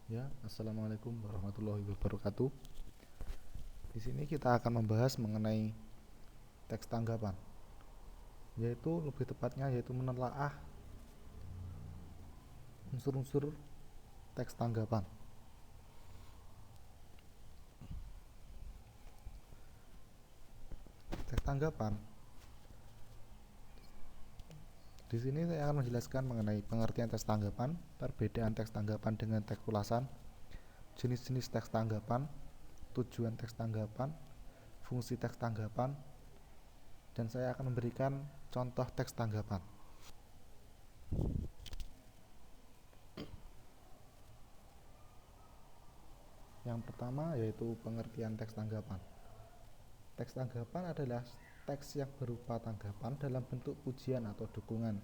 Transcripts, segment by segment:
Ya, assalamualaikum warahmatullahi wabarakatuh. Di sini kita akan membahas mengenai teks tanggapan, yaitu lebih tepatnya yaitu menelaah unsur-unsur teks tanggapan. Teks tanggapan. Di sini saya akan menjelaskan mengenai pengertian teks tanggapan, perbedaan teks tanggapan dengan teks ulasan, jenis-jenis teks tanggapan, tujuan teks tanggapan, fungsi teks tanggapan, dan saya akan memberikan contoh teks tanggapan. Yang pertama yaitu pengertian teks tanggapan. Teks tanggapan adalah teks yang berupa tanggapan dalam bentuk pujian atau dukungan,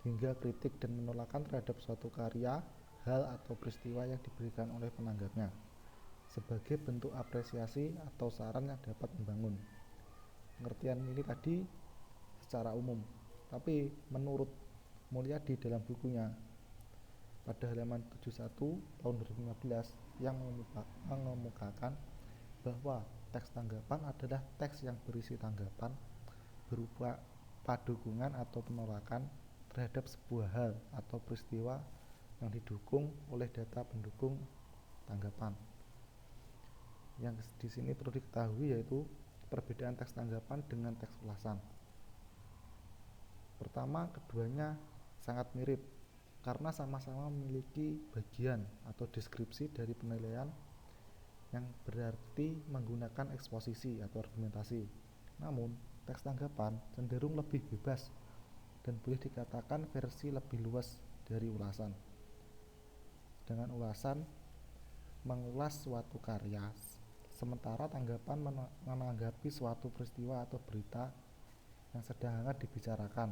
hingga kritik dan penolakan terhadap suatu karya, hal atau peristiwa yang diberikan oleh penanggapnya, sebagai bentuk apresiasi atau saran yang dapat membangun. Pengertian ini tadi secara umum, tapi menurut Mulyadi dalam bukunya pada halaman 71 tahun 2015 yang mengemukakan bahwa teks tanggapan adalah teks yang berisi tanggapan berupa padukungan atau penolakan terhadap sebuah hal atau peristiwa yang didukung oleh data pendukung tanggapan. Yang di sini perlu diketahui yaitu perbedaan teks tanggapan dengan teks ulasan. Pertama, keduanya sangat mirip karena sama-sama memiliki bagian atau deskripsi dari penilaian yang berarti menggunakan eksposisi atau argumentasi. Namun, teks tanggapan cenderung lebih bebas dan boleh dikatakan versi lebih luas dari ulasan. Dengan ulasan mengulas suatu karya, sementara tanggapan menanggapi suatu peristiwa atau berita yang sedang hangat dibicarakan.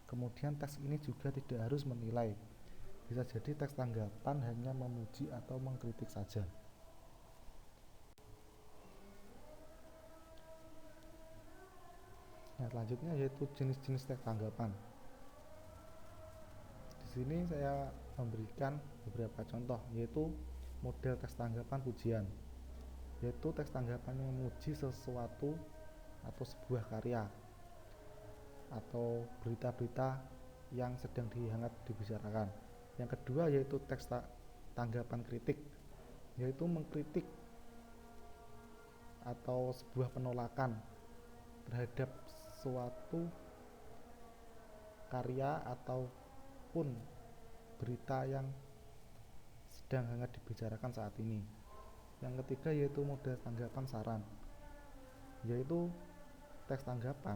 Kemudian teks ini juga tidak harus menilai. Bisa jadi teks tanggapan hanya memuji atau mengkritik saja. Nah, selanjutnya yaitu jenis-jenis teks tanggapan. Di sini saya memberikan beberapa contoh, yaitu model teks tanggapan pujian, yaitu teks tanggapan yang memuji sesuatu atau sebuah karya atau berita-berita yang sedang dihangat dibicarakan. Yang kedua yaitu teks tanggapan kritik, yaitu mengkritik atau sebuah penolakan terhadap suatu karya ataupun berita yang sedang hangat dibicarakan saat ini. Yang ketiga yaitu model tanggapan saran, yaitu teks tanggapan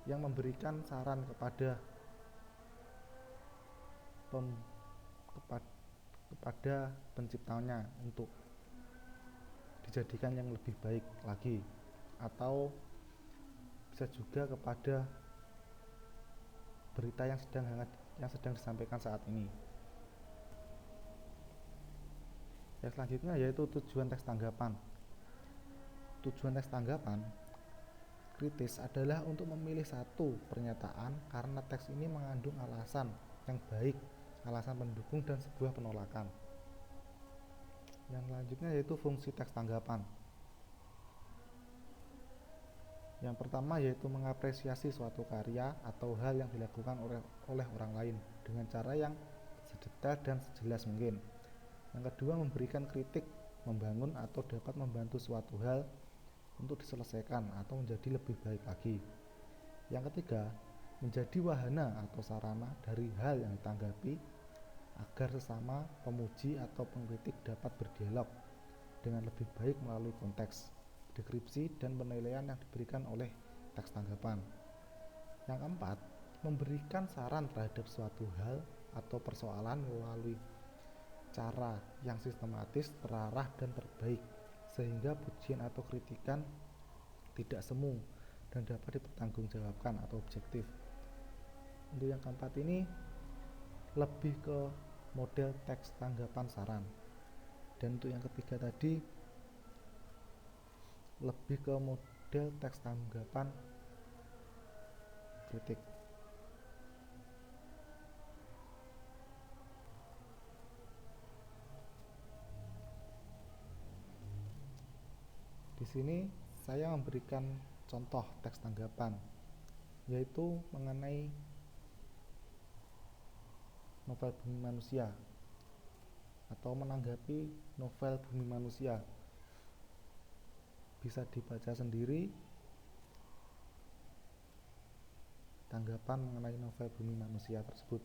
yang memberikan saran kepada penciptanya untuk dijadikan yang lebih baik lagi, atau bisa juga kepada berita yang sedang disampaikan saat ini. Yang selanjutnya yaitu tujuan teks tanggapan. Tujuan teks tanggapan kritis adalah untuk memilih satu pernyataan karena teks ini mengandung alasan yang baik, alasan pendukung, dan sebuah penolakan. Yang selanjutnya yaitu fungsi teks tanggapan. Yang pertama yaitu mengapresiasi suatu karya atau hal yang dilakukan oleh orang lain dengan cara yang sedetail dan sejelas mungkin. Yang kedua, memberikan kritik, membangun atau dapat membantu suatu hal untuk diselesaikan atau menjadi lebih baik lagi. Yang ketiga, menjadi wahana atau sarana dari hal yang ditanggapi agar sesama pemuji atau pengkritik dapat berdialog dengan lebih baik melalui konteks, deskripsi, dan penilaian yang diberikan oleh teks tanggapan. Yang keempat, memberikan saran terhadap suatu hal atau persoalan melalui cara yang sistematis, terarah, dan terbaik, sehingga pujian atau kritikan tidak semu dan dapat dipertanggungjawabkan atau objektif. Untuk yang keempat ini lebih ke model teks tanggapan saran, dan untuk yang ketiga tadi lebih ke model teks tanggapan kritik. sini saya memberikan contoh teks tanggapan, yaitu mengenai novel Bumi Manusia atau menanggapi novel Bumi Manusia. Bisa dibaca sendiri tanggapan mengenai novel Bumi Manusia tersebut.